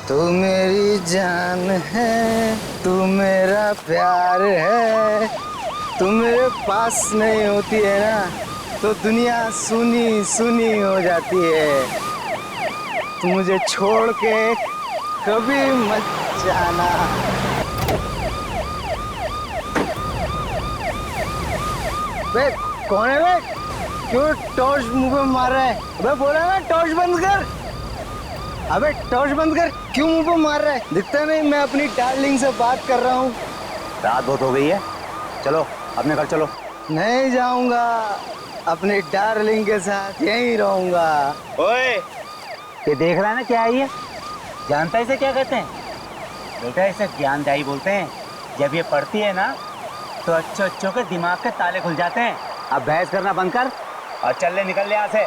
तू मेरी जान है, तू मेरा प्यार है। तू मेरे पास नहीं होती है ना तो दुनिया सुनी सुनी हो जाती है। तू मुझे छोड़ के कभी मत जाना। बे कौन है बे? क्यों टॉर्च मुंह पे मार रहा है? अबे बोला ना टॉर्च बंद कर। अबे टॉर्च बंद कर, क्यों मुंह पे मार रहा है? दिखता नहीं मैं अपनी डार्लिंग से बात कर रहा हूँ। रात बहुत हो गई है, चलो अपने घर चलो। नहीं जाऊंगा, अपनी डार्लिंग के साथ यहीं रहूंगा। ओए, ये देख रहा है ना क्या है ये? जानता है इसे क्या कहते हैं? बेटा इसे ज्ञानदायी बोलते हैं। जब ये पढ़ती है ना तो अच्छों के दिमाग के ताले खुल जाते हैं। अब बहस करना बंद कर और चल ले, निकल ले यहाँ से।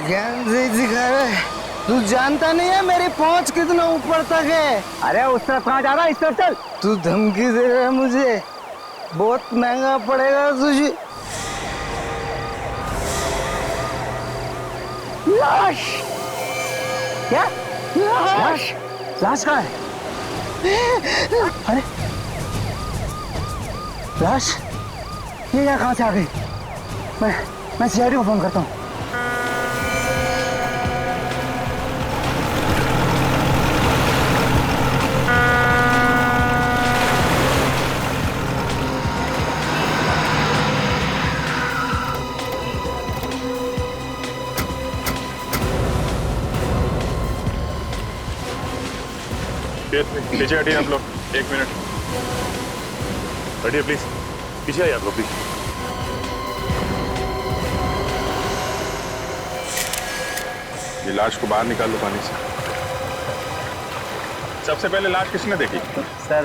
ज्ञान से दिखा रहा है। तू जानता नहीं है मेरी पहुंच कितना ऊपर तक है। अरे उस तरफ कहाँ जा रहा है? इस तरफ चल। तू धमकी दे रहा है मुझे, बहुत महंगा पड़ेगा तुझे। लाश? क्या लाश? लाश कहाँ है? अरे लाश ये यहाँ कहाँ से आ गई? मैं सीआईडी को फोन करता हूँ। पीछे हटिए आप लोग, 1 मिनट हटिए प्लीज, पीछे आइए आप लोग प्लीज। ये लाश को बाहर निकाल लो पानी से। सबसे पहले लाश किसने देखी? सर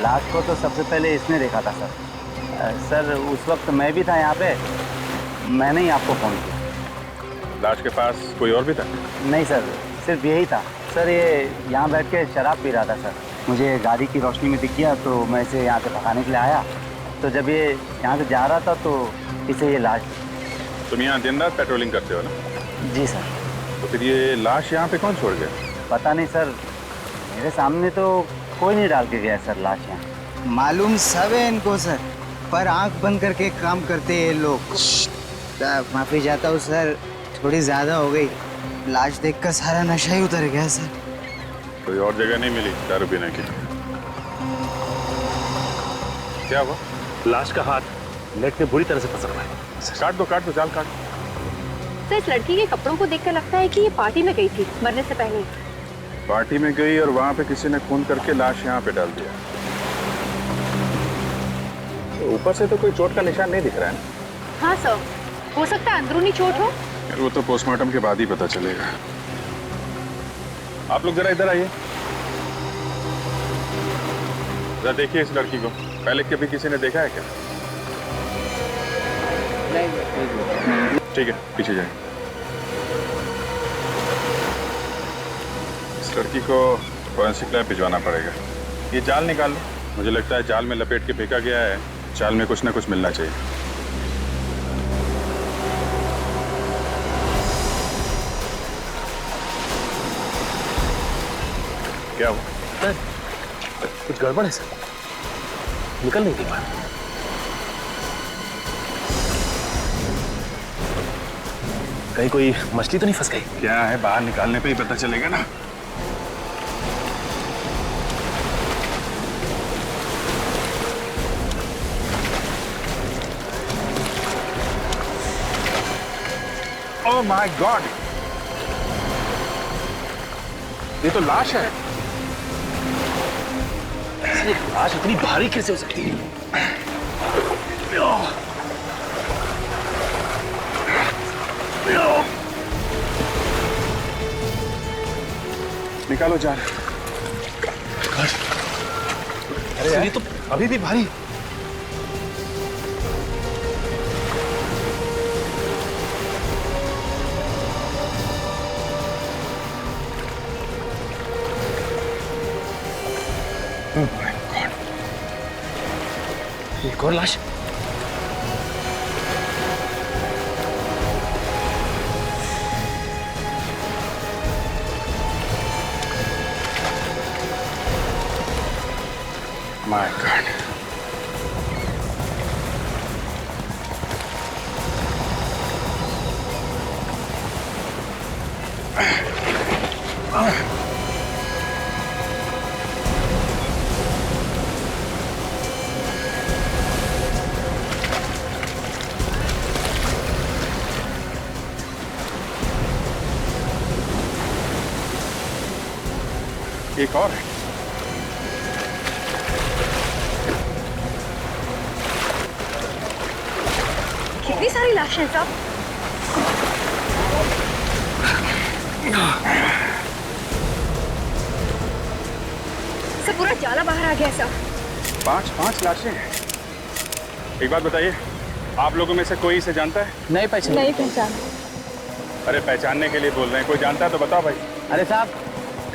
लाश को तो सबसे पहले इसने देखा था सर। सर उस वक्त मैं भी था यहाँ पे, मैंने ही आपको फोन किया। लाश के पास कोई और भी था? नहीं सर, सिर्फ यही था सर। ये यहाँ बैठ के शराब पी रहा था सर। मुझे गाड़ी की रोशनी में दिख गया तो मैं इसे यहाँ से भगाने के लिए आया। तो जब ये यहाँ से जा रहा था तो इसे ये लाश दिखी। तुम यहाँ दिन रात पेट्रोलिंग करते हो ना? जी सर। तो फिर ये लाश यहाँ पे कौन छोड़ गया? पता नहीं सर, मेरे सामने तो कोई नहीं डाल के गया सर लाश यहाँ। मालूम सब है इनको सर, पर आंख बंद करके काम करते हैं लोग। माफी चाहता हूँ सर, थोड़ी ज्यादा हो गई। लाश देखकर सारा नशा ही उतर गया सर। कोई और जगह नहीं मिली दारू पीने की? क्या हुआ? लाश का हाथ नेट में बुरी तरह से फंसा हुआ है। काट दो जाल काट। सर इस लड़की के कपड़ों को देखकर लगता है कि ये पार्टी में गई थी मरने से पहले। पार्टी में गई और वहां पे किसी ने खून करके लाश यहाँ पे डाल दिया। तो ऊपर से तो कोई चोट का निशान नहीं दिख रहा है। हाँ सर, हो सकता है अंदरूनी चोट हो। यार वो तो पोस्टमार्टम के बाद ही पता चलेगा। आप लोग जरा इधर आइए, जरा देखिए इस लड़की को। पहले कभी किसी ने देखा है क्या? नहीं। ठीक है, पीछे जाइए। इस लड़की को फॉरेंसिक लैब भिजवाना पड़ेगा। ये जाल निकाल लो, मुझे लगता है जाल में लपेट के फेंका गया है। जाल में कुछ ना कुछ मिलना चाहिए। क्या हुआ? सर कुछ गड़बड़ है सर, निकल नहीं पा रहा। कहीं कोई मछली तो नहीं फंस गई? क्या है, बाहर निकालने पे ही पता चलेगा ना। ओह माय गॉड, ये तो लाश है। लाश इतनी भारी कैसे हो सकती है? निकालो जान। अरे ये तो अभी भी भारी। एक और लाश। My God. एक और है। कितनी सारी लाशें हैं साहब। सब पूरा जाला बाहर आ गया है साहब। 5 लाशें हैं। एक बात बताइए, आप लोगों में से कोई इसे जानता है? नहीं पहचान। नहीं पहचान। अरे पहचानने के लिए बोल रहे हैं, कोई जानता है तो बताओ भाई। अरे साहब,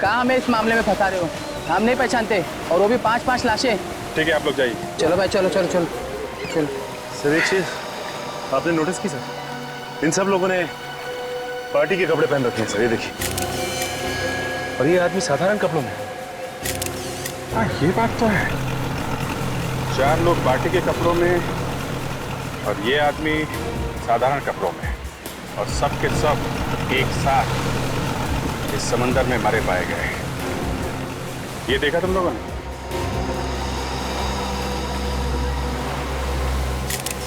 कहाँ हमें इस मामले में फंसा रहे हो? हम नहीं पहचानते, और वो भी 5 लाशें। ठीक है, आप लोग जाइए। चलो भाई, चलो चलो चलो चलो। सर एक चीज आपने नोटिस की सर, इन सब लोगों ने पार्टी के कपड़े पहन रखे हैं सर, ये देखिए। और ये आदमी साधारण कपड़ों में। हाँ, ये बात तो है। 4 लोग पार्टी के कपड़ों में और ये आदमी साधारण कपड़ों में, और सब के सब एक साथ इस समंदर में मरे पाए गए। ये देखा तुम लोगों ने?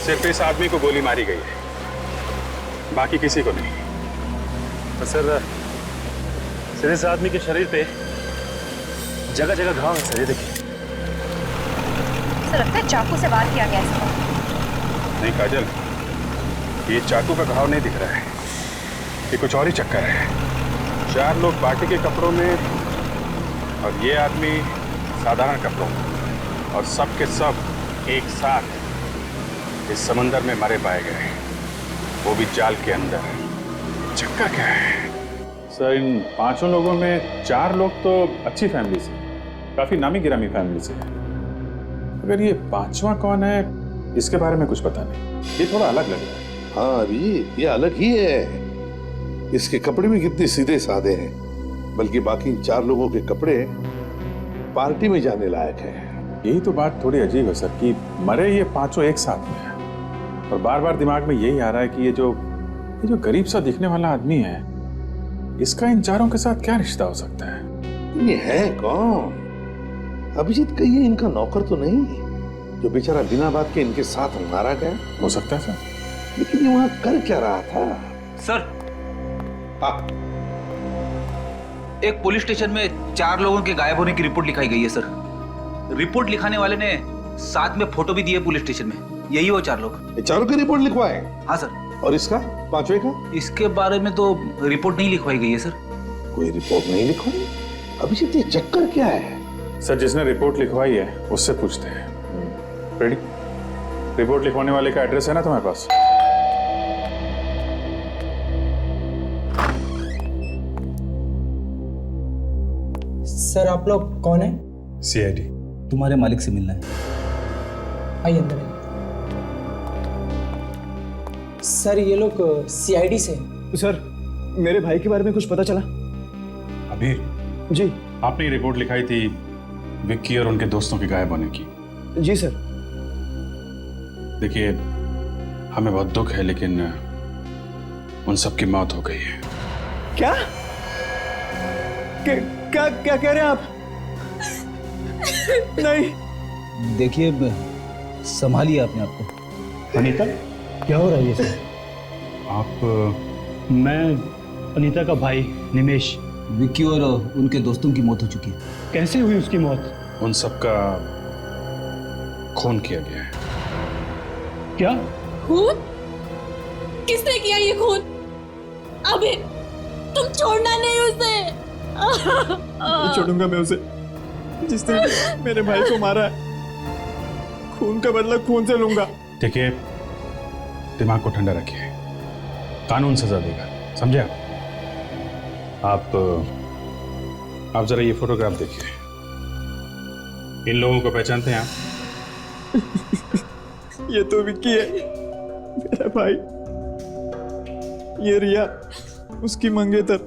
सिर्फ इस आदमी को गोली मारी गई है, बाकी किसी को नहीं। तो सर इस आदमी के शरीर पे जगह जगह घाव है सर, ये देखिए। सर लगता है चाकू से वार किया गया है इसको। नहीं काजल, ये चाकू का घाव नहीं दिख रहा है, ये कुछ और ही चक्कर है। 4 लोग पार्टी के कपड़ों में और ये आदमी साधारण कपड़ों में, और सब के सब एक साथ इस समंदर में मरे पाए गए, वो भी जाल के अंदर। चक्कर क्या है? सर, इन 5 लोगों में 4 लोग तो अच्छी फैमिली से, काफी नामी गिरामी फैमिली से है। अगर ये 5वां कौन है, इसके बारे में कुछ पता नहीं। ये थोड़ा अलग लग रहा है। हाँ अभी ये अलग ही है। इसके कपड़े भी कितने सीधे साधे हैं, बल्कि बाकी 4 लोगों के कपड़े पार्टी में जाने लायक हैं। यही तो बात थोड़ी अजीब है सर, कि मरे ये 5 एक साथ में है, और बार बार दिमाग में यही आ रहा है कि ये जो गरीब सा दिखने वाला आदमी है, इसका इन 4 के साथ क्या रिश्ता हो सकता है? ये है कौन? अभिजीत कहिए इनका नौकर तो नहीं, जो बेचारा बिना बात के इनके साथ मारा गया? हो सकता है सर। लेकिन ये वहां कर क्या रहा था? सर, हाँ, एक पुलिस स्टेशन में 4 लोगों के गायब होने की रिपोर्ट लिखाई गई है सर। रिपोर्ट लिखाने वाले ने साथ में फोटो भी दी है पुलिस स्टेशन में। यही वो 4 लोग। ये 4 की रिपोर्ट लिखवाए? हाँ सर। और इसका 5वें का? इसके बारे में तो रिपोर्ट नहीं लिखवाई गई है सर। कोई रिपोर्ट नहीं लिखवाई? अभिजीत ये चक्कर क्या है? सर, जिसने रिपोर्ट लिखवाई है उससे पूछते हैं। रेडी? रिपोर्ट लिखवाने वाले का एड्रेस है ना तुम्हारे पास? सर आप लोग कौन है? CID। तुम्हारे मालिक से मिलना है। आइए अंदर आइए। सर ये लोग CID से। सर मेरे भाई के बारे में कुछ पता चला? अबीर जी। आपने ये रिपोर्ट लिखाई थी विक्की और उनके दोस्तों के गायब होने की। जी सर। देखिए, हमें बहुत दुख है, लेकिन उन सब की मौत हो गई है। क्या क्या क्या कह रहे हैं आप? नहीं। देखिए, संभालिए अपने आप को। अनीता, क्या हो रहा है ये सर? आप? मैं अनीता का भाई निमेश। विक्की और उनके दोस्तों की मौत हो चुकी है। कैसे हुई उसकी मौत? उन सब का खून किया गया है। क्या? खून? किसने किया ये खून? अबे तुम छोड़ना नहीं उसे। नहीं छोड़ूंगा मैं उसे, जिसने मेरे भाई को मारा है। खून का बदला खून से लूंगा। देखिए, दिमाग को ठंडा रखिए, कानून सजा देगा, समझे आप? आप जरा ये फोटोग्राफ देखिए। इन लोगों को पहचानते हैं आप? ये तो विक्की है, मेरा भाई। ये रिया, उसकी मंगेतर।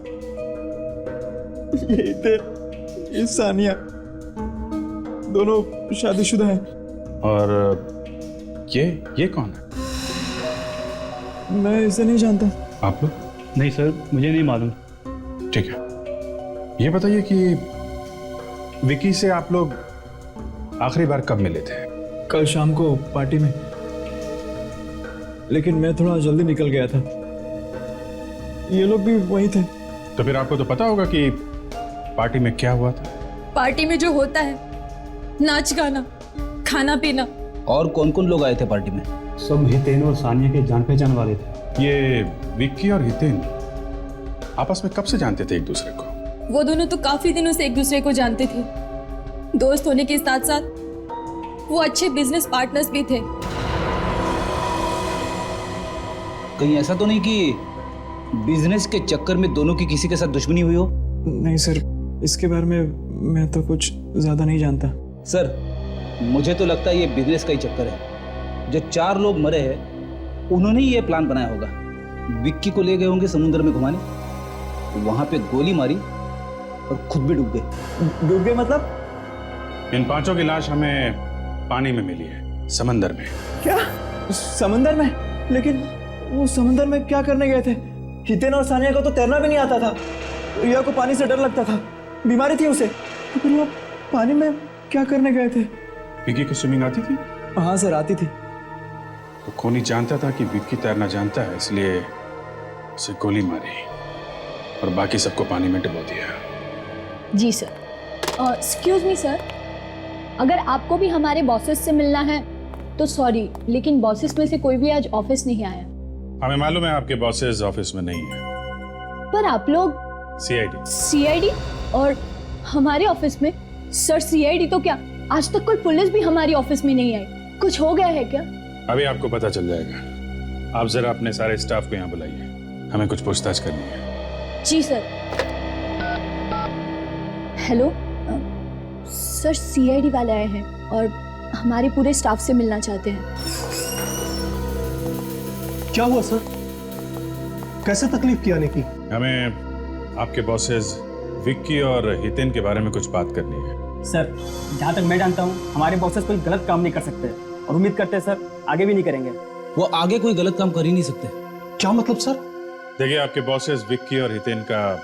ये सानिया, दोनों शादीशुदा हैं। और ये कौन है? मैं इसे नहीं जानता। आप लोग? नहीं सर, मुझे नहीं मालूम। ठीक है, ये बताइए कि विकी से आप लोग आखिरी बार कब मिले थे? कल शाम को पार्टी में, लेकिन मैं थोड़ा जल्दी निकल गया था। ये लोग भी वहीं थे। तो फिर आपको तो पता होगा कि पार्टी में क्या हुआ था। पार्टी में जो होता है, नाच गाना, खाना पीना। और कौन कौन लोग आए थे पार्टी में? सब हितेन और सानिया के जान पहचान वाले थे। ये विक्की और हितेन आपस में कब से जानते थे एक दूसरे को? वो दोनों तो काफी दिनों से एक दूसरे को जानते थे। दोस्त होने के साथ साथ वो अच्छे बिजनेस पार्टनर्स भी थे। कहीं ऐसा तो नहीं कि बिजनेस के चक्कर में दोनों की किसी के साथ दुश्मनी हुई हो? नहीं सर, इसके बारे में मैं तो कुछ ज्यादा नहीं जानता। सर, मुझे तो लगता है ये बिजनेस का ही चक्कर है। जो 4 लोग मरे हैं उन्होंने ही ये प्लान बनाया होगा। विक्की को ले गए होंगे समुद्र में घुमाने, वहां पे गोली मारी और खुद भी डूब गए। डूब गए मतलब? इन 5 की लाश हमें पानी में मिली है, समंदर में। क्या? समंदर में? लेकिन वो समंदर में क्या करने गए थे? हितेन और सानिया को तो तैरना भी नहीं आता था। रिया को पानी से डर लगता था, बीमारी थी उसे, तो फिर वो पानी में क्या करने गए थे? विक्की को स्विमिंग आती थी? हाँ सर, आती थी। तो खूनी जानता था कि विक्की तैरना जानता है, इसलिए उसे गोली मारी और बाकी सबको पानी में डुबो दिया। जी सर। एक्सक्यूज मी सर, अगर आपको भी हमारे बॉसेस से मिलना है तो सॉरी, लेकिन बॉसेस में से कोई भी आज ऑफिस नहीं आया। हमें मालूम है आपके बॉसेस ऑफिस में नहीं है। पर आप लोग सीआईडी और हमारे ऑफिस में? सर, सीआईडी तो क्या, आज तक कोई पुलिस भी हमारी ऑफिस में नहीं आई। कुछ हो गया है क्या? अभी आपको पता चल जाएगा। आप जरा अपने सारे स्टाफ को यहाँ बुलाइए, हमें कुछ पूछताछ करनी है। जी सर। हेलो सर, सीआईडी वाले आए हैं और हमारे पूरे स्टाफ से मिलना चाहते हैं। क्या हुआ सर? कैसे तकलीफ की आने की? हमें आपके बॉसेस विक्की और हितेन के बारे में कुछ बात करनी है। सर, जहाँ तक मैं जानता हूँ हमारे बॉसेस कोई गलत काम नहीं कर सकते और उम्मीद करते हैं सर आगे भी नहीं करेंगे। वो आगे कोई गलत काम कर ही नहीं सकते। क्या मतलब सर? देखिए, आपके बॉसेस विक्की और हितेन का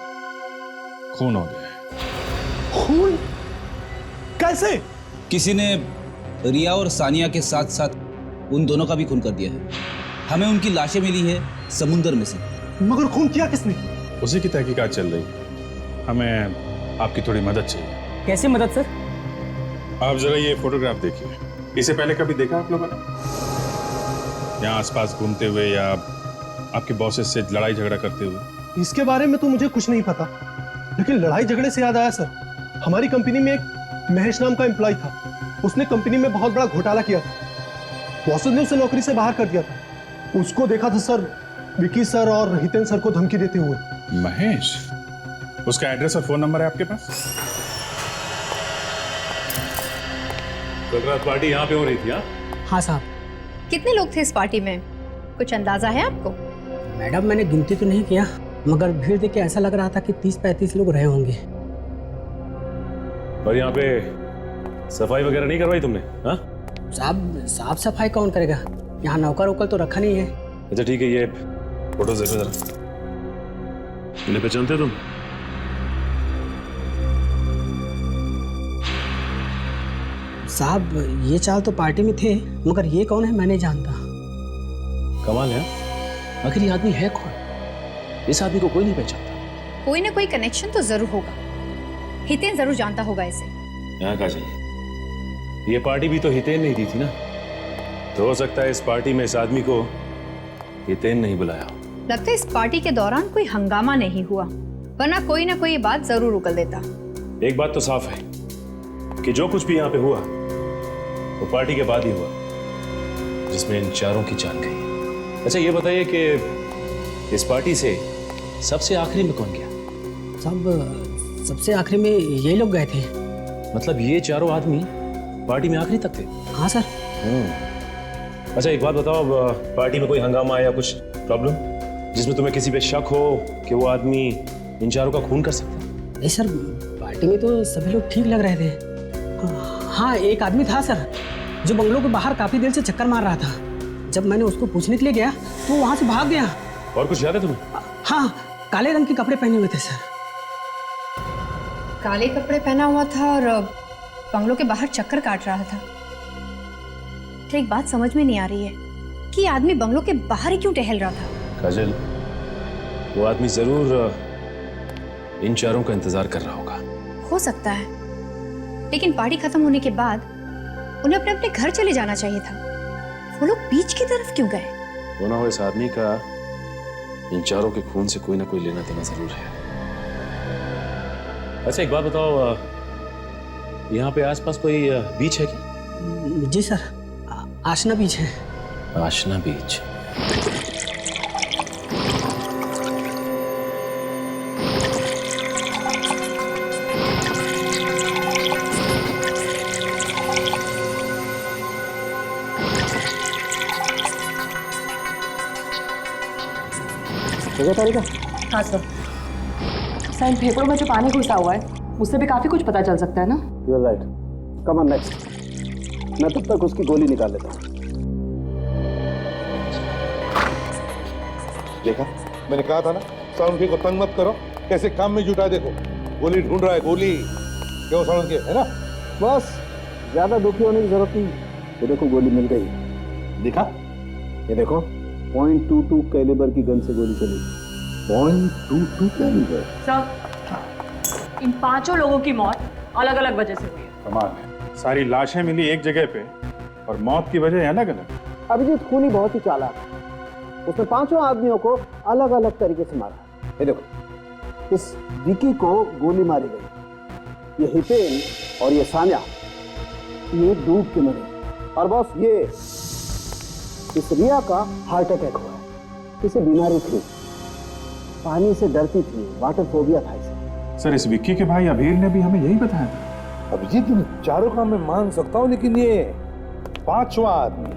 खून हो गया है। खून? कैसे? किसी ने रिया और सानिया के साथ साथ उन दोनों का भी खून कर दिया है। हमें उनकी लाशें मिली है समुद्र में से। मगर खून किया किसने? उसी की तहकीकात चल रही है। हमें आपकी थोड़ी मदद चाहिए। कैसे मदद सर? आप जरा ये फोटोग्राफ देखिए। इसे पहले कभी देखा आप लोगों ने? यहाँ आसपास घूमते हुए या आपके बॉसेस से लड़ाई झगड़ा करते हुए? इसके बारे में तो मुझे कुछ नहीं पता, लेकिन लड़ाई झगड़े से याद आया सर, हमारी कंपनी में एक महेश नाम का एम्प्लॉय था। उसने कंपनी में बहुत बड़ा घोटाला किया था। बॉसेस ने उसे नौकरी से बाहर कर दिया था। उसको देखा था सर, विकी सर और हितेन सर को धमकी देते हुए। महेश? उसका एड्रेस और फोन नंबर है आपके पास? कल रात पार्टी यहाँ पे हो रही थी? हाँ साहब। कितने लोग थे इस पार्टी में, कुछ अंदाजा है आपको? मैडम, मैंने गिनती तो नहीं किया, मगर भीड़ देख के ऐसा लग रहा था कि 30-35 लोग रहे होंगे। और यहाँ पे सफाई वगैरह नहीं करवाई तुमने? हाँ साहब, साफ सफाई कौन करेगा? यहाँ नौकर वोकर तो रखा नहीं है। अच्छा ठीक है, ये फोटो देखो जरा। इन्हें पहचानते हो तुम? साहब, ये चाल तो पार्टी में थे, मगर ये कौन है मैं नहीं जानता। कमाल है। आखिर ये आदमी है कौन? इस आदमी को कोई नहीं पहचानता। कोई ना कोई कनेक्शन तो जरूर होगा। हितेन जरूर जानता होगा इसे। यहाँ कहाँ चाहिए? ये पार्टी भी तो हितेन नहीं दी थी ना, तो हो सकता है इस पार्टी में इस आदमी को हितेन नहीं बुलाया। लगता है इस पार्टी के दौरान कोई हंगामा नहीं हुआ, वरना कोई ना कोई बात जरूर उगल देता। एक बात तो साफ है कि जो कुछ भी यहाँ पे हुआ वो पार्टी के बाद ही हुआ, जिसमें इन चारों की जान गई। अच्छा ये बताइए कि इस पार्टी से सबसे आखिरी में कौन गया? साहब, सबसे आखिरी में ये लोग गए थे। मतलब ये चारों आदमी पार्टी में आखिरी तक थे? हाँ सर। अच्छा एक बात बताओ, पार्टी में कोई हंगामा या कुछ प्रॉब्लम जिसमें तुम्हें किसी पे शक हो कि वो आदमी इन चारों का खून कर सकता है? नहीं सर, पार्टी में तो सभी लोग ठीक लग रहे थे। हाँ, एक आदमी था सर जो बंगलों के बाहर काफी देर से चक्कर मार रहा था। जब मैंने उसको पूछने के लिए गया तो वो वहां से भाग गया। और कुछ याद है तुम्हें? हाँ, काले रंग के कपड़े पहने हुए थे सर। काले कपड़े पहना हुआ था और बंगलों के बाहर चक्कर काट रहा था। तो एक बात समझ में नहीं आ रही है कि ये आदमी बंगलों के बाहर ही क्यों टहल रहा था। काजल, वो आदमी जरूर इन चारों का इंतजार कर रहा होगा। हो सकता है, लेकिन पार्टी खत्म होने के बाद उन्हें अपने अपने घर चले जाना चाहिए था। वो लोग बीच की तरफ क्यों गए? वो ना हो इस आदमी का इन चारों के खून से कोई ना कोई लेना देना जरूर है। अच्छा एक बात बताओ, यहाँ पे आसपास कोई बीच है क्या? जी सर, आशना बीच है। आशना बीच। हाँ सर। सर, इन फेफड़ों में जो पानी घुसा हुआ है उससे भी काफी कुछ पता चल सकता है ना? You are right. Come on next. मैं तब तक उसकी गोली निकाल लेता हूँ। देखा, मैंने कहा था ना, सालुंखे को तंग मत करो। कैसे काम में जुटा है देखो। गोली ढूंढ रहा है, गोली। क्यों सालुंखे, है ना? बस ज्यादा दुखी होने की जरूरत नहीं। ये देखो गोली मिल गई। दिखा? ये देखो, .22 कैलिबर की गन से गोली चली। .22 कैलिबर। सर, इन 5 लोगों की मौत अलग अलग वजह से हुई है। कमाल है, सारी लाशें मिली एक जगह पे और मौत की वजह अलग अलग। अभिजीत खूनी बहुत ही चालाक है। उसने 5 आदमियों को अलग अलग तरीके से मारा। ये देखो, इस विकी को गोली मारी गई, ये हितेन और ये सान्या, ये डूब के मरे। और बॉस, ये इस रिया का हार्ट अटैक हुआ है। इसे बीमारी थी, पानी से डरती थी, वाटर फोबिया था इसे। सर, इस विक्की के भाई अभीर ने भी हमें यही बताया था। अभिजीत, इन चारों का मैं मान सकता हूँ, लेकिन ये 5वां आदमी,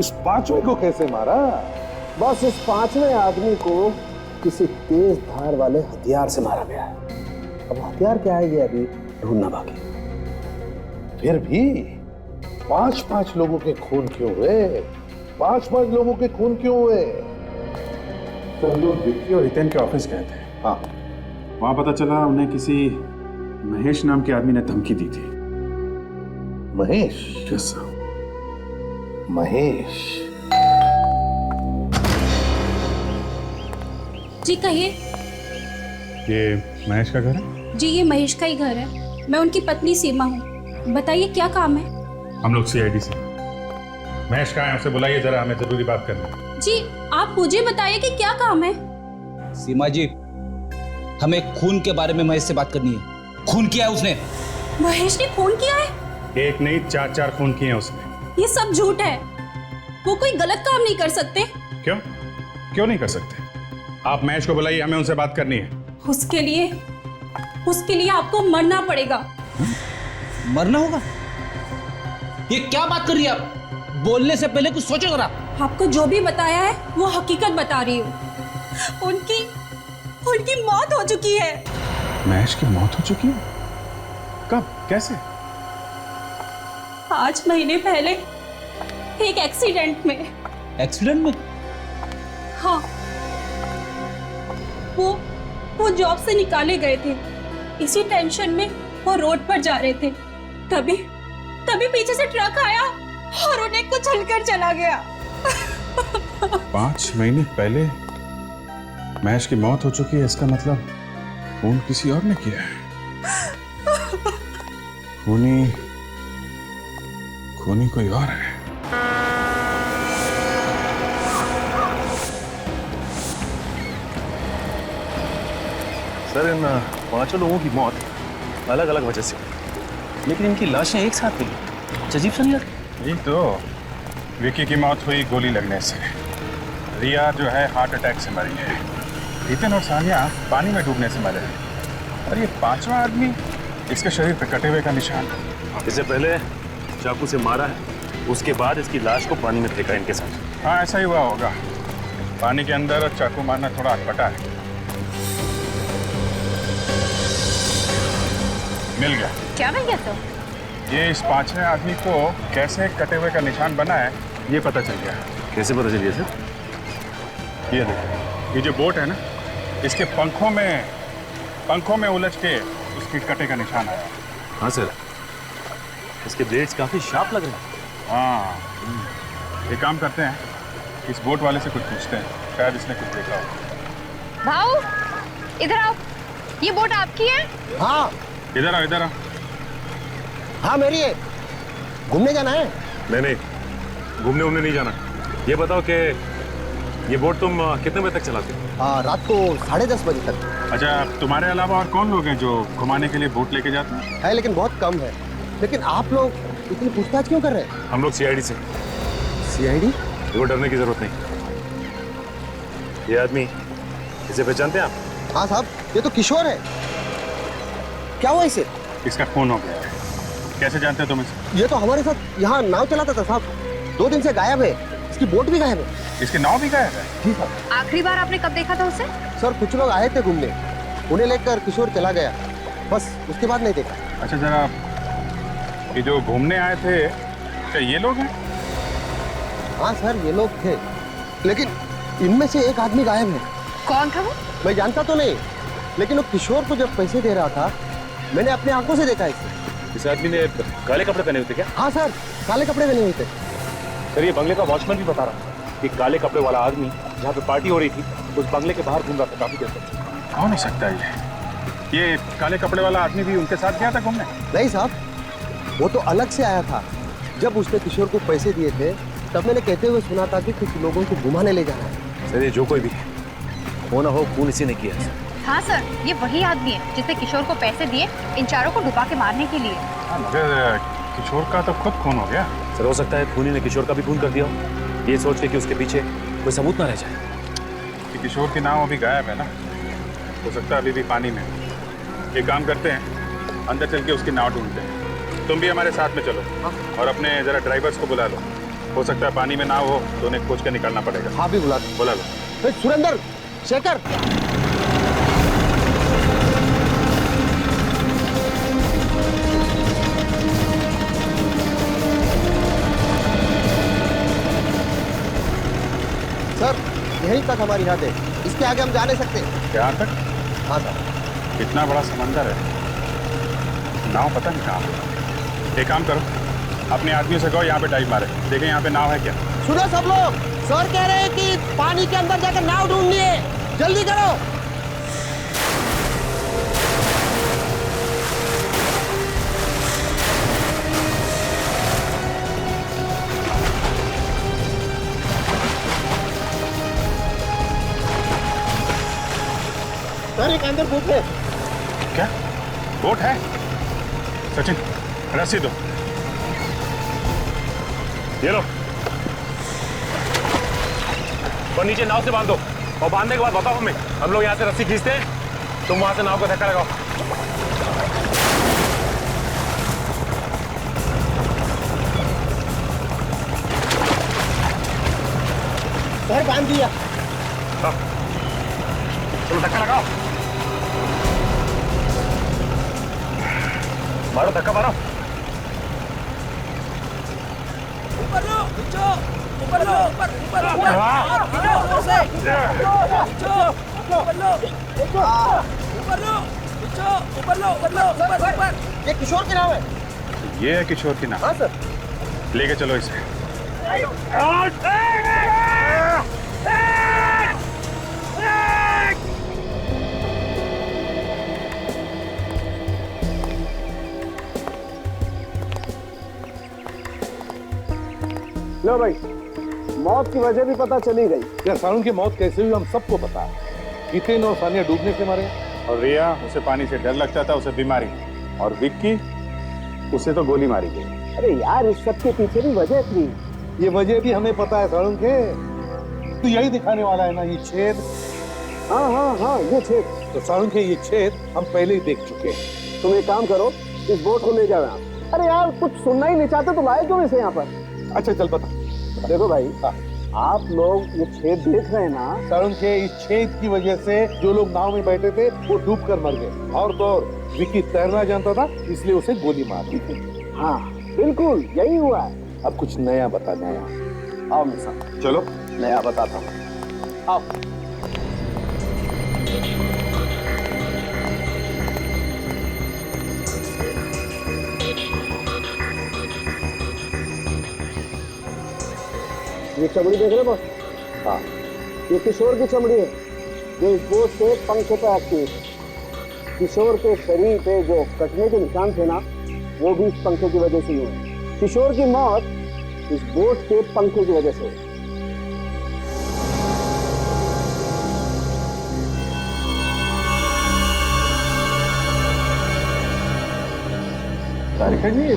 इस 5वें को कैसे मारा? बस इस 5वें आदमी को किसी तेज धार वाले हथियार से मारा गया है। अब हथियार क्या है ये अभी ढूंढना बाकी। फिर भी 5-5 लोगों के खून क्यों हुए? 5-5 लोगों के खून क्यों हुए? तो हम लोग विक्की और हितेन के ऑफिस गए थे। हाँ, वहां पता चला उन्हें किसी महेश नाम के आदमी ने धमकी दी थी। महेश? Yes sir. महेश? जी कहिए। ये महेश का घर है? जी ये महेश का ही घर है। मैं उनकी पत्नी सीमा हूँ। बताइए क्या काम है? हम लोग CID से। महेश कहाँ है, उसे बुलाइए जरा, हमें जरूरी बात करनी है। जी आप मुझे बताइए कि क्या काम है? सीमा जी, हमें खून के बारे में महेश से बात करनी है। खून किया है उसने। महेश ने खून किया है? एक नहीं 4 खून किए हैं उसने। ये सब झूठ है। वो कोई गलत काम नहीं कर सकते। क्यों? क्यों नहीं कर सकते? आप महेश को बुलाइए, हमें उनसे बात करनी है। उसके लिए आपको मरना पड़ेगा। मरना होगा? ये क्या बात कर रही है आप? बोलने से पहले कुछ सोचो जरा। आपको जो भी बताया है वो हकीकत बता रही हूँ। उनकी मौत हो चुकी है। महेश की मौत हो चुकी है? कब? कैसे? 5 महीने पहले एक एक्सीडेंट में। एक्सीडेंट में? हाँ, वो जॉब से निकाले गए थे। इसी टेंशन में वो रोड पर जा रहे थे, तभी पीछे से ट्रक आया और उन्हें कुचलकर चला गया। 5 महीने पहले महेश की मौत हो चुकी है, इसका मतलब खून किसी और ने किया है। खूनी कोई और है। सर, इन 5 लोगों की मौत अलग अलग वजह से हुई, लेकिन इनकी लाशें एक साथ मिली। अजीब सा नहीं लगा? यही तो, विकी की मौत हुई गोली लगने से, रिया जो है हार्ट अटैक से मरी है, हितेन और सानिया पानी में डूबने से मरे हैं, और ये 5वां आदमी, इसके शरीर पे कटे हुए का निशान। इससे पहले चाकू से मारा है, उसके बाद इसकी लाश को पानी में फेंका इनके साथ। हाँ, ऐसा ही हुआ होगा। पानी के अंदर चाकू मारना थोड़ा अटपटा है। मिल गया। क्या मिल गया? तो ये इस पांचवें आदमी को कैसे कटे हुए का निशान बना है ये पता चल गया। कैसे पता चलिए सर? ये देखो, ये जो बोट है ना, इसके पंखों में उलझ के उसके कटे का निशान आया। हाँ सर, इसके ब्लेड्स काफी शार्प लग रहे हैं। हाँ, एक काम करते हैं, इस बोट वाले से कुछ पूछते हैं, शायद इसने कुछ देखा हो। भाऊ इधर आओ, ये बोट आपकी है? हाँ इधर आओ, इधर आओ। हाँ मेरी है। घूमने जाना है? नहीं, घूमने नहीं जाना। ये बताओ कि ये बोट तुम कितने बजे तक चलाते हो? रात को 10:30 बजे तक अच्छा, तुम्हारे अलावा और कौन लोग हैं जो घुमाने के लिए बोट लेके जाते हैं? है, लेकिन बहुत कम है। लेकिन आप लोग इतनी पूछताछ क्यों कर रहे हैं? हम लोग सीआईडी से। सीआईडी? देखो, डरने की जरूरत नहीं। ये आदमी, इसे पहचानते हैं आप? हाँ साहब, ये तो किशोर है। क्या हुआ इसे? इसका खून हो गया है। कैसे जानते हो तुम इसे? ये तो हमारे साथ यहाँ नाव चलाता था साहब। 2 दिन से गायब है। इसकी बोट भी गायब है। इसकी नाव भी गायब है? जी साहब। आखिरी बार आपने कब देखा था उसे? सर, कुछ लोग आए थे घूमने, उन्हें लेकर किशोर चला गया, बस उसके बाद नहीं देखा। अच्छा, जरा ये जो घूमने आए थे, क्या ये लोग हैं? हाँ सर, ये लोग थे, लेकिन इनमें से एक आदमी गायब है। कौन था वो? मैं जानता तो नहीं, लेकिन वो किशोर को जब पैसे दे रहा था, मैंने अपनी आंखों से देखा इसे। इस आदमी ने काले कपड़े पहने हुए थे क्या? हाँ सर, काले कपड़े पहने हुए थे। सर, ये बंगले का वॉचमैन भी बता रहा था कि काले कपड़े वाला आदमी जहाँ पे पार्टी हो रही थी उस बंगले के बाहर घूम रहा था काफी देर तक। कौन हो सकता है ये काले कपड़े वाला आदमी भी उनके साथ गया था घूमने? नहीं साहब, वो तो अलग से आया था। जब उसने किशोर को पैसे दिए थे, तब मैंने कहते हुए सुना था कि कुछ लोगों को घुमाने ले जाना है। सर, ये जो कोई भी हो ना हो, खून इसी ने किया है। हाँ सर, ये वही आदमी है जिसने किशोर को पैसे दिए इन चारों को डुबा के मारने के लिए। मगर किशोर का तो खुद खून हो गया। सर, हो सकता है खूनी ने किशोर का भी खून कर दिया हो, ये सोच के कि उसके पीछे कोई सबूत ना रह जाए। कि किशोर की नाव अभी गायब है ना, हो सकता है अभी भी पानी में। एक काम करते हैं, अंदर चल के उसकी नाव ढूंढते हैं। तुम भी हमारे साथ में चलो और अपने जरा ड्राइवर्स को बुला लो। हो सकता है पानी में नाव हो तो उन्हें खोज कर निकालना पड़ेगा। हाँ भी बुला लो। सुरेंद्र, शेखर, सर, यहीं तक हमारी हद है, इसके आगे हम जा नहीं सकते। यहाँ तक? हाँ सर। इतना बड़ा समंदर है, नाव पता नहीं कहाँ है। एक काम करो, अपने आदमियों से कहो यहाँ पे डाइव मारे, देखें यहाँ पे नाव है क्या। सुनो सब लोग, सर कह रहे हैं कि पानी के अंदर जाकर नाव ढूंढनी है, जल्दी करो। सर, एक अंदर बोट है। क्या बोट है? सचिन, रस्सी दो। ये लो, और नीचे नाव से बांध दो, और बांधने के बाद बताओ हमें। हम लोग यहाँ से रस्सी खींचते हैं, तुम वहां से नाव का धक्का लगाओ। सर, बांध दिया। तुम धक्का लगाओ, मारो धक्का मारो। ऊपर लो, खींचो, ऊपर लो, ऊपर ऊपर ऊपर खींचो, ऊपर से खींचो, ऊपर लो, ऊपर लो, खींचो, ऊपर लो, ऊपर लो, ऊपर ऊपर। ये किशोर की नाव है। ये है किशोर की नाव? हाँ सर। लेके चलो इसे। लो भाई, मौत की वजह भी पता चली गई। क्या सारुण की मौत कैसे हुई हम सबको पता है। हितेन और सानिया डूबने से मरे, और रिया, उसे पानी से डर लगता था, उसे बीमारी। और विक्की, उसे तो गोली मारी गई। अरे यार, इस सब के पीछे भी वजह थी। ये वजह भी हमें पता है सारुण के। तो यही दिखाने वाला है ना ये छेद। हाँ हाँ हाँ, ये छेद। तो सारुण के ये छेद हम पहले ही देख चुके हैं। तुम एक काम करो, इस बोट को ले जाओ यहाँ। अरे यार, कुछ सुनना ही नहीं चाहते तो लाए क्यों इसे यहाँ पर? अच्छा चल बता। देखो भाई, आप लोग ये छेद देख रहे हैं ना, सारुण के इस छेद की वजह से जो लोग नाव में बैठे थे वो डूब कर मर गए। और तो और विक्की तैरना जानता था, इसलिए उसे गोली मार दी थी। हाँ बिल्कुल यही हुआ है। अब कुछ नया बता, नया। आओ मेरे साथ, चलो नया बताता हूँ, आओ। ये चमड़ी देख रहे बॉस? हाँ, ये किशोर की चमड़ी है जो इस बोझ के पंखे पे एक्टिव है। किशोर के शरीर पे जो कटने के निशान थे ना, वो भी इस पंखे की वजह से ही हुए। किशोर की मौत इस बोझ के पंखे की वजह से हुई। तारिका जी,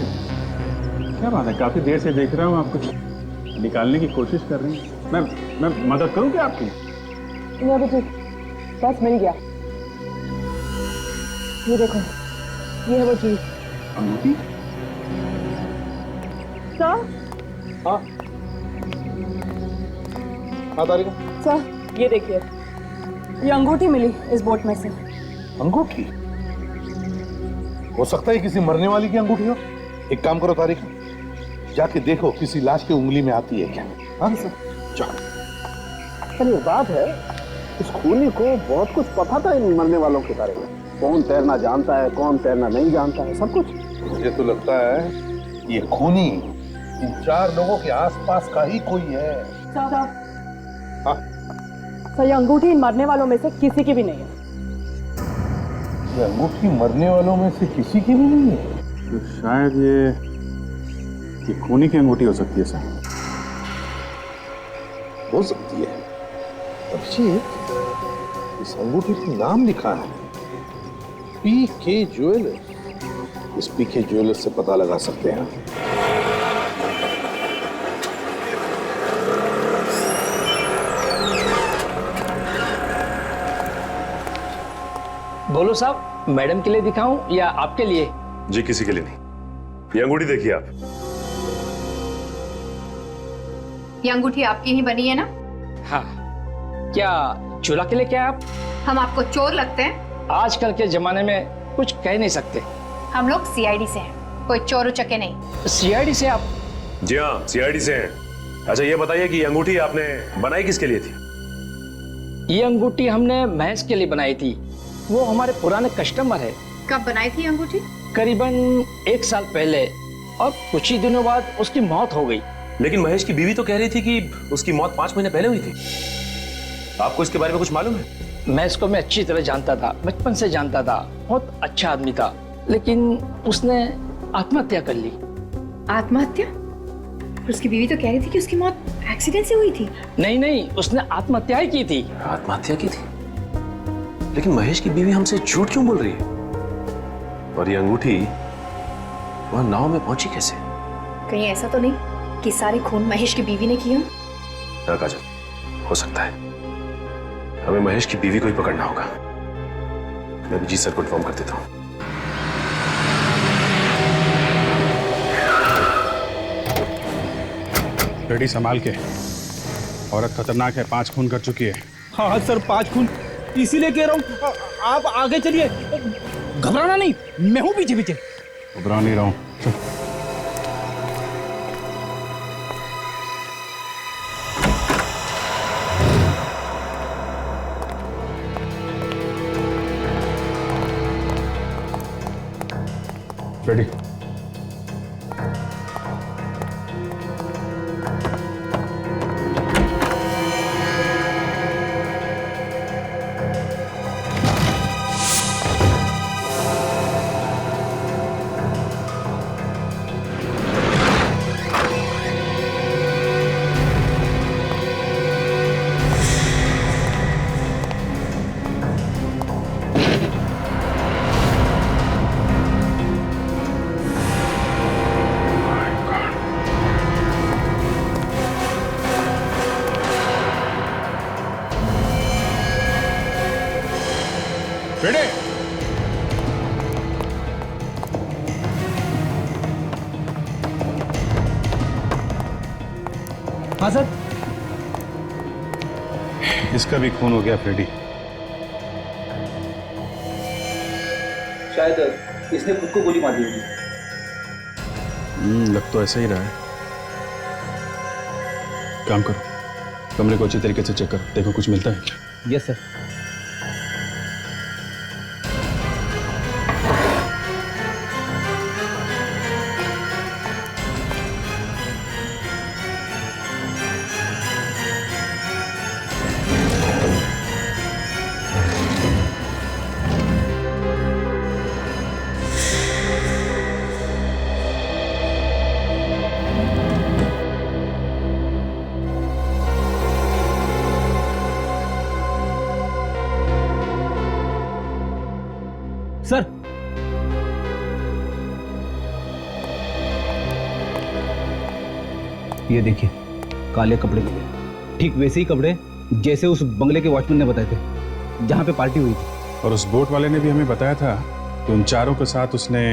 क्या बात है, काफी देर से देख रहा हूँ आप कुछ निकालने की कोशिश कर रही हैं। मैं मदद करूँ क्या आपकी? नहीं अभी ठीक, बस मिल गया। ये देखो, ये है वो चीज। अंगूठी? सर? हाँ हाँ तारिका। सर ये देखिए, ये अंगूठी मिली इस बोट में से। अंगूठी? हो सकता है किसी मरने वाली की अंगूठी हो। एक काम करो तारिका, जाके देखो किसी लाश की उंगली में आती है क्या। हाँ चलो। पर ये बात है, इस खूनी को बहुत कुछ पता था इन मरने वालों के बारे में। कौन तैरना जानता है, कौन तैरना नहीं जानता है, सब कुछ। मुझे तो लगता है ये खूनी इन 4 लोगों के आसपास का ही कोई है। सर, हाँ? सर ये अंगूठी इन मरने वालों में से किसी की भी नहीं है। ये अंगूठी मरने वालों में से किसी की भी नहीं है? तो शायद ये खूनी की अंगूठी हो सकती है सर। हो सकती है। अभिजीत, इस अंगूठी पर नाम लिखा है PK ज्वेलर्स। इस PK ज्वेलर्स से पता लगा सकते हैं। बोलो साहब, मैडम के लिए दिखाऊं या आपके लिए? जी किसी के लिए नहीं। ये अंगूठी देखिए आप। ये अंगूठी आपकी ही बनी है ना? हाँ। क्या चोरा के लिए क्या आप? हम आपको चोर लगते हैं? आजकल के जमाने में कुछ कह नहीं सकते। हम लोग CID से हैं, कोई चोर उचक्के नहीं। CID से आप? जी हाँ, CID से हैं। अच्छा ये बताइए कि ये अंगूठी आपने बनाई किसके लिए थी? ये अंगूठी हमने महेश के लिए बनाई थी, वो हमारे पुराने कस्टमर है। कब बनाई थी अंगूठी? करीबन 1 साल पहले, और कुछ ही दिनों बाद उसकी मौत हो गई। लेकिन महेश की बीवी तो कह रही थी कि उसकी मौत 5 महीने पहले हुई थी। आपको इसके बारे में कुछ मालूम है? महेश को मैं अच्छी तरह जानता था, बचपन से जानता था, बहुत अच्छा आदमी था, लेकिन उसने आत्महत्या कर ली। आत्महत्या? उसकी बीवी तो कह रही थी कि उसकी मौत एक्सीडेंट से हुई थी। नहीं नहीं, उसने आत्महत्या ही की थी। आत्महत्या की थी? लेकिन महेश की बीवी हमसे झूठ क्यों बोल रही है? और ये अंगूठी वहां नाव में पहुंची कैसे? कहीं ऐसा तो नहीं कि सारे खून महेश की बीवी ने किया? हाँ काजल, हो सकता है। हमें महेश की बीवी को ही पकड़ना होगा। मैं भी जी सर को इन्फॉर्म कर देता हूँ। रेडी संभाल के। औरत खतरनाक है, 5 खून कर चुकी है। हाँ सर, 5 खून, इसीलिए कह रहा हूँ आप आगे चलिए, घबराना नहीं, मैं हूँ पीछे पीछे। घबरा नहीं रहा हूँ। रेडी। रेडी। हाँ सर। इसका भी खून हो गया फ्रेडी। शायद इसने खुद को गोली मार दी होगी। लग तो ऐसा ही रहा है। काम करो, कमरे को अच्छी तरीके से चेक करो, देखो कुछ मिलता है क्या। Yes sir. सर, ये देखिए काले कपड़े मिले, ठीक वैसे ही कपड़े जैसे उस बंगले के वॉचमैन ने बताए थे जहां पे पार्टी हुई थी। और उस बोट वाले ने भी हमें बताया था कि उन चारों के साथ उसने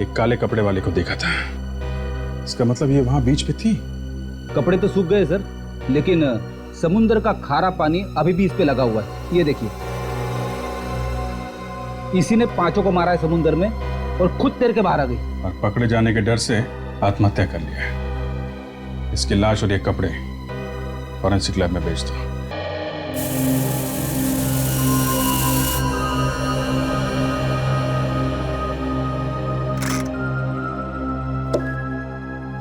एक काले कपड़े वाले को देखा था। इसका मतलब ये वहां बीच पे थी। कपड़े तो सूख गए सर, लेकिन समुद्र का खारा पानी अभी भी इस पे लगा हुआ है। ये देखिए, इसी ने पांचों को मारा है समुद्र में और खुद तैर के बाहर आ गई। और पकड़े जाने के डर से आत्महत्या कर लिया है। इसकी लाश और ये कपड़े फॉरेंसिक लैब में भेज दो।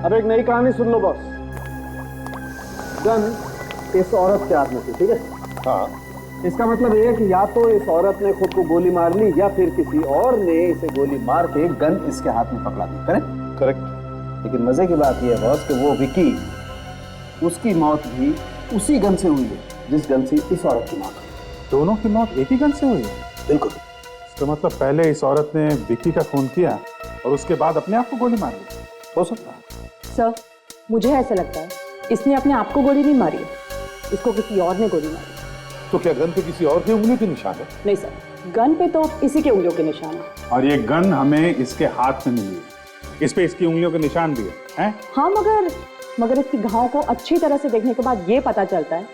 अब एक नई कहानी सुन लो बॉस। गन इस औरत के हाथ में थी, ठीक है? हाँ। इसका मतलब ये है कि या तो इस औरत ने खुद को गोली मार ली या फिर किसी और ने इसे गोली मार के गन इसके हाथ में पकड़ा दी। करेक्ट? करेक्ट। लेकिन मजे की बात यह है बॉस कि वो विकी, उसकी मौत भी उसी गन से हुई है जिस गन से इस औरत की मौत हुई। दोनों की मौत एक ही गन से हुई है? बिल्कुल। इसका मतलब पहले इस औरत ने विक्की का खून किया और उसके बाद अपने आप को गोली मार ली। हो सकता है सर, मुझे ऐसा लगता है इसने अपने आप को गोली नहीं मारी है, इसको किसी और ने गोली मारी। तो क्या गन पे किसी और के उंगलियों के निशान है? नहीं सर, गन पे तो इसी के उंगलियों के निशान है। और ये गन हमें इसके हाथ में मिली है, इस पे इसकी उंगलियों के निशान भी है? हाँ, मगर इसकी घाव को अच्छी तरह से देखने के बाद ये पता चलता है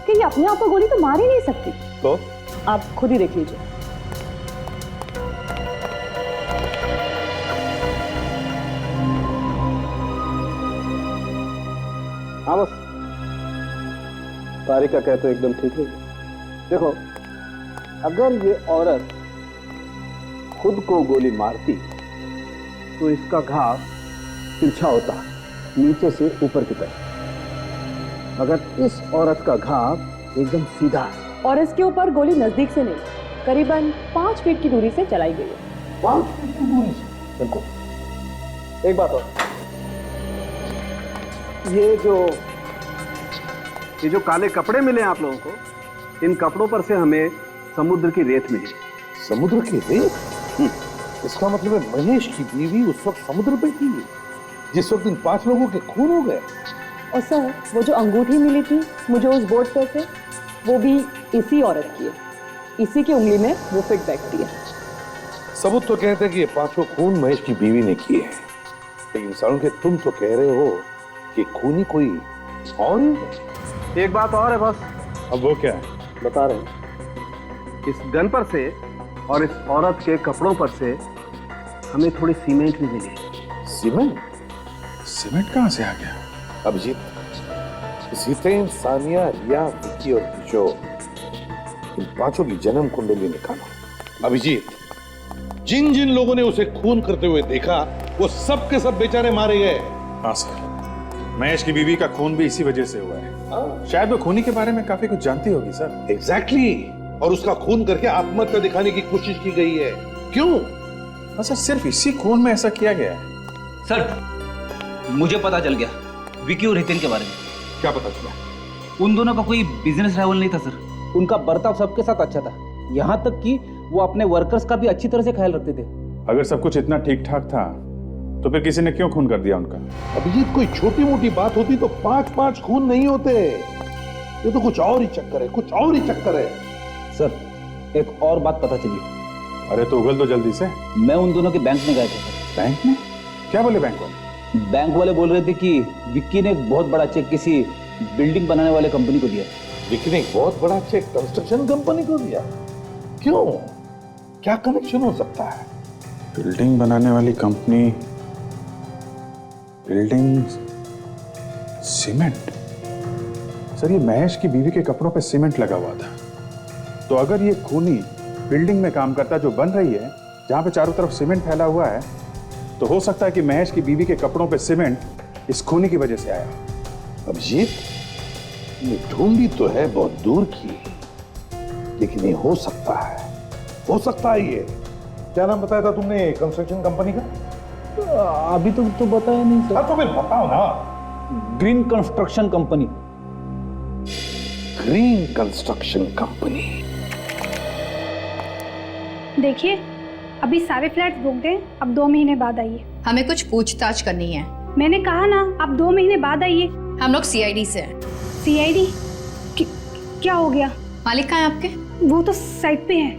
कि ये अपने आप को गोली तो मार ही नहीं सकती। तो आप खुद ही देख लीजिए। हाँ बस, तारिका कहते तो एकदम ठीक है। देखो, अगर ये औरत खुद को गोली मारती तो इसका घाव तिरछा होता, नीचे से ऊपर की तरफ। मगर इस औरत का घाव एकदम सीधा है। और इसके ऊपर गोली नजदीक से नहीं, करीबन 5 फीट की दूरी से चलाई गई है। 5 फीट की दूरी से? बिल्कुल। एक बात और, ये जो काले कपड़े मिले आप लोगों को, इन कपड़ों पर से हमें समुद्र की रेत मिली। समुद्र की रेत? इसका मतलब है महेश की बीवी उस वक्त समुद्र पे थी जिस वक्त इन 5 लोगों के खून हो गए। और सर, वो जो अंगूठी मिली थी मुझे उस बोर्ड पे से, वो भी इसी औरत की है। इसी की उंगली में वो फिट बैठती है। सबूत तो कहते हैं कि ये 5 खून महेश की बीवी ने किए हैं, लेकिन सालों के तुम तो कह रहे हो कि खूनी कोई और ही। एक बात और है बस। अब वो क्या है? बता रहे हैं। इस गन पर से और इस औरत के कपड़ों पर से हमें थोड़ी सीमेंट भी मिली। सीमेंट? सीमेंट कहां से आ गया? अभिजीत, जितेन, सानिया, रिया, विक्की और किशोर, इन 5 की जन्म कुंडली निकालो। अभिजीत, जिन जिन लोगों ने उसे खून करते हुए देखा वो सब के सब बेचारे मारे गए। हाँ सर, महेश की बीवी का खून भी इसी वजह से हुआ है। शायद वो खूनी के बारे में काफी कुछ जानती होगी सर। एग्जैक्टली। और उसका खून करके आत्महत्या दिखाने की कोशिश की गई है। क्यों? हाँ सर, सिर्फ इसी खून में ऐसा किया गया है। सर, मुझे पता चल गया विकी और हितेन के बारे में। क्या पता चला? उन दोनों का कोई बिजनेस राइवल नहीं था सर। उनका बर्ताव सबके साथ अच्छा था, यहाँ तक कि वो अपने वर्कर्स का भी अच्छी तरह से ख्याल रखते थे। अगर सब कुछ इतना ठीक ठाक था तो फिर किसी ने क्यों खून कर दिया उनका? अभिजीत, कोई छोटी मोटी बात होती तो 5 खून नहीं होते। ये तो कुछ और ही चक्कर है, कुछ और ही चक्कर है। सर, एक और बात पता चली। अरे तो उगल दो जल्दी से। मैं उन दोनों के बैंक में गए थे। बैंक में? क्या बोले बैंक वाले? बैंक वाले बोल रहे थे कि विक्की ने एक बहुत बड़ा चेक किसी बिल्डिंग बनाने वाले कंपनी को दिया। विक्की ने एक बहुत बड़ा चेक कंस्ट्रक्शन कंपनी को दिया? क्यों? क्या कनेक्शन हो सकता है? बिल्डिंग बनाने वाली कंपनी बिल्डिंग सीमेंट। सर, ये महेश की बीवी के कपड़ों पे सीमेंट लगा हुआ था, तो अगर ये खूनी बिल्डिंग में काम करता जो बन रही है, जहां पे चारों तरफ सीमेंट फैला हुआ है, तो हो सकता है कि महेश की बीवी के कपड़ों पे सीमेंट इस खूनी की वजह से आया। अभिजीत, ये ढूंढी तो है बहुत दूर की, लेकिन ये हो सकता है, हो सकता है। ये क्या नाम बताया था तुमने कंस्ट्रक्शन कंपनी का? अभी तो बताया नहीं सर। तो फिर बताओ ना। Green construction company. Green construction company. देखिए, अभी सारे फ्लैट्स बुक दें, अब 2 महीने बाद आइए। हमें कुछ पूछताछ करनी है। मैंने कहा ना, अब 2 महीने बाद आइए। हम लोग सीआईडी से हैं। सीआईडी? क्या हो गया? मालिक कहाँ है आपके? वो तो साइट पे है।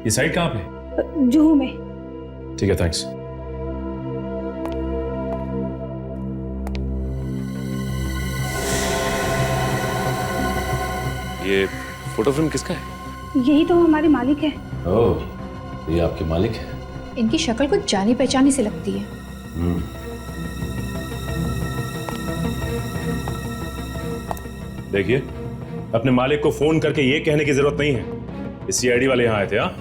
ये साइट कहाँ पे? जुहू में। ठीक है, थैंक्स। ये फोटो फिल्म किसका है? यही तो हमारे मालिक है। ओह, ये आपके मालिक है। इनकी शक्ल कुछ जानी पहचानी से लगती है। देखिए, अपने मालिक को फोन करके ये कहने की जरूरत नहीं है कि सीआईडी वाले यहाँ आए थे। हाँ,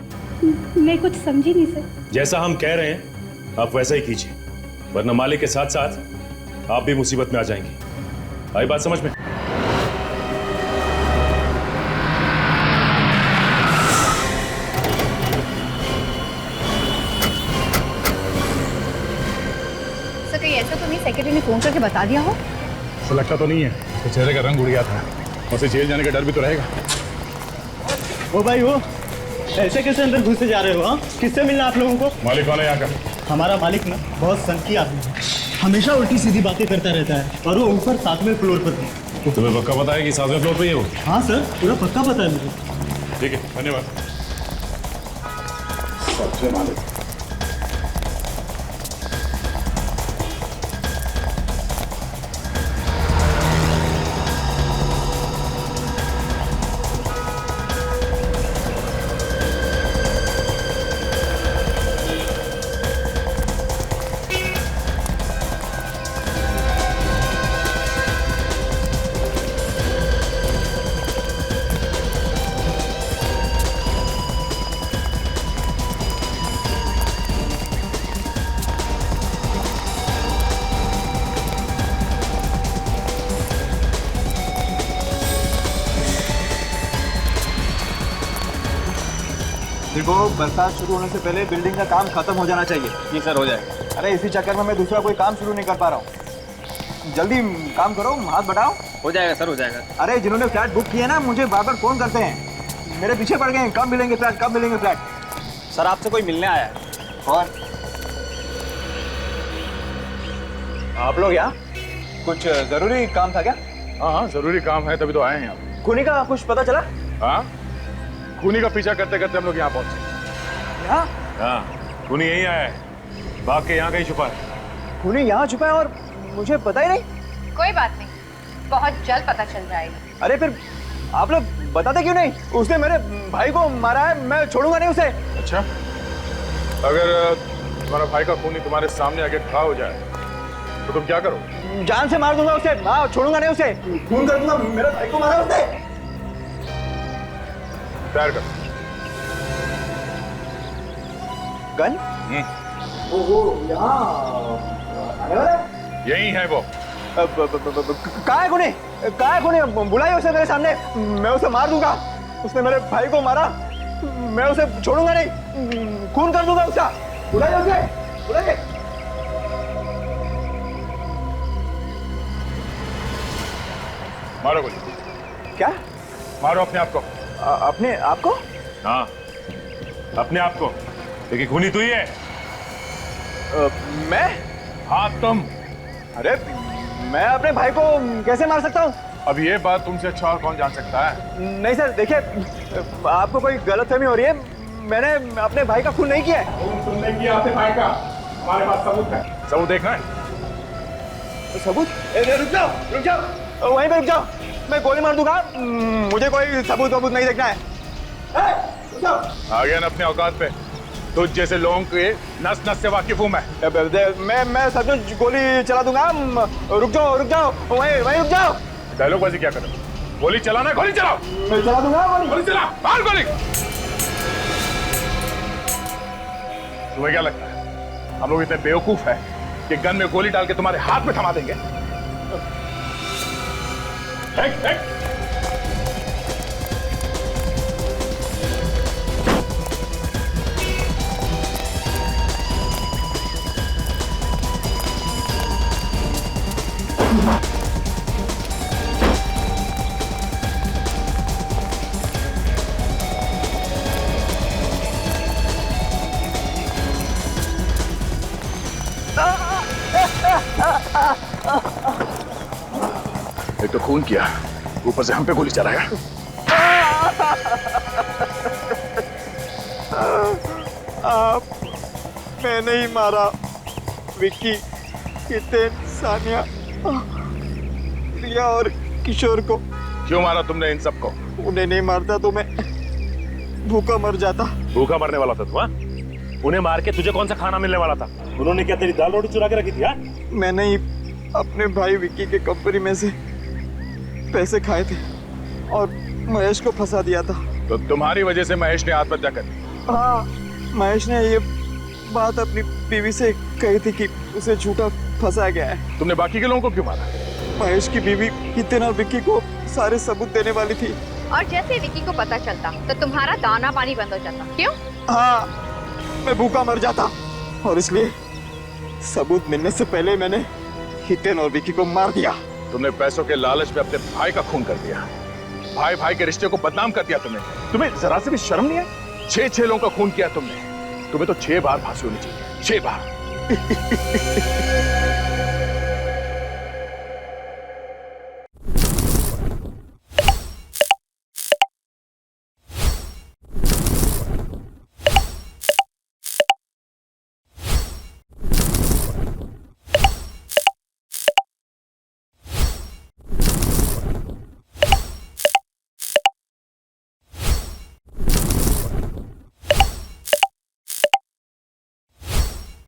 मैं कुछ समझी नहीं सर। जैसा हम कह रहे हैं आप वैसा ही कीजिए, वरना मालिक के साथ साथ आप भी मुसीबत में आ जाएंगे। आई बात समझ में? सर, कहीं ऐसा तो नहीं सेक्रेटरी ने फोन करके बता दिया हो? तो लगता तो नहीं है कि चेहरे का रंग उड़ गया था, उसे जेल जाने का डर भी तो रहेगा। ओ भाई, वो ऐसे कैसे अंदर घुसे जा रहे हो? हाँ, किससे मिलना आप लोगों को? मालिक कौन है यहाँ का? हमारा मालिक ना बहुत सनकी आदमी है, हमेशा उल्टी सीधी बातें करता रहता है, और वो ऊपर 7वें फ्लोर पर है। तुम्हें पक्का पता है कि 7वें फ्लोर पे ही हो? हाँ सर, पूरा पक्का पता है मुझे। ठीक है, धन्यवाद। सबसे मालिक। देखो, बरसात शुरू होने से पहले बिल्डिंग का काम खत्म हो जाना चाहिए। जी सर, हो जाएगा। अरे इसी चक्कर में मैं दूसरा कोई काम शुरू नहीं कर पा रहा हूँ। जल्दी काम करो, हाथ बढ़ाओ। हो जाएगा सर, हो जाएगा। अरे जिन्होंने फ्लैट बुक किए ना, मुझे बार बार फोन करते हैं, मेरे पीछे पड़ गए हैं, कब मिलेंगे फ्लैट, कब मिलेंगे फ्लैट। सर, आपसे कोई मिलने आया है। और आप लोग यहाँ कुछ जरूरी काम था क्या? हाँ, जरूरी काम है, तभी तो आए हैं यहाँ। खूनी का कुछ पता चला? हाँ, खूनी का पीछा करते करते हम लोग यहाँ पहुंचे। यहाँ? हाँ, खूनी यही आया है, भाग के यहाँ कहीं छुपा है। खूनी यहाँ छुपा है और मुझे पता ही नहीं? कोई बात नहीं, बहुत जल्द पता चल जाएगा। अरे फिर आप लोग बताते क्यों नहीं? उसने मेरे भाई को मारा है, मैं छोड़ूंगा नहीं उसे। अच्छा, अगर तुम्हारा भाई का खूनी तुम्हारे सामने आके खड़ा हो जाए तो तुम क्या करो? जान से मार दूंगा उसे, हाँ, छोड़ूंगा नहीं उसे, खून कर दूंगा। मेरे भाई को मारा उसने। तैयार कर। गन? वो यहाँ आने वाला है? यही है वो। कहाँ है खूनी? कहाँ है खूनी? बुलाइए उसे मेरे सामने, मैं उसे मार दूंगा। उसने मेरे भाई को मारा, मैं उसे छोड़ूंगा नहीं, खून कर दूंगा उसका। बुलाइए उसे, बुलाइए। मारो गोली। क्या? मारो अपने आप को। अपने आप को? हाँ, अपने आप को, लेकिन खूनी तू ही है। मैं? हाँ, तुम। अरे मैं अपने भाई को कैसे मार सकता हूँ? अब ये बात तुमसे अच्छा और कौन जान सकता है? नहीं सर, देखिए, आपको कोई गलतफहमी हो रही है। मैंने अपने भाई का खून नहीं किया है। तुमने किया अपने भाई का, हमारे पास सबूत है। सबूत देखना है? सबूत? रुक जाओ, रुक जाओ, वहीं पे रुक जाओ, मैं गोली मार दूंगा। मुझे कोई सबूत वबूत नहीं देखना है। रुक जाओ। आ गया ना अपने औकात पे? तुझ जैसे लोगों के नस नस से वाकिफ हूं मैं सचमुच गोली चला दूंगा। रुक जाओ वहीं रुक जाओ। डायलॉगबाजी क्या कर रहे हो? गोली चलाना, गोली चलाओ। मैं चला दूंगा गोली चला, मार गोली। तुम्हें क्या लगता है हम लोग इतने बेवकूफ है कि गन में गोली डाल के तुम्हारे हाथ में थमा देंगे? एक तो खून किया, ऊपर से हम पे गोली चलाया। मैं नहीं मारा विक्की, हितेन, सानिया, रिया और किशोर को। क्यों मारा तुमने इन सबको? उन्हें नहीं मारता तो मैं भूखा मर जाता। भूखा मरने वाला था तू? उन्हें मार के तुझे कौन सा खाना मिलने वाला था? उन्होंने क्या तेरी दाल रोटी चुरा के रखी थी? मैंने ही अपने भाई विक्की के कंपनी में से पैसे खाए थे और महेश को फंसा दिया था। तो तुम्हारी वजह से महेश ने आत्महत्या कर दी? हाँ, महेश ने ये बात अपनी बीवी से कही थी कि उसे झूठा फंसा गया है। तुमने बाकी के लोगों को क्यों मारा? महेश की बीवी हितेन और विक्की को सारे सबूत देने वाली थी। और जैसे विक्की को पता चलता तो तुम्हारा दाना पानी बंद हो जाता। क्यों? हाँ, मैं भूखा मर जाता और इसलिए सबूत मिलने से पहले मैंने हितेन और विक्की को मार दिया। तुमने पैसों के लालच में अपने भाई का खून कर दिया। भाई भाई के रिश्ते को बदनाम कर दिया तुमने। तुम्हें जरा से भी शर्म नहीं है? 6 लोगों का खून किया तुमने। तुम्हें तो 6 बार फांसी होनी चाहिए, 6 बार।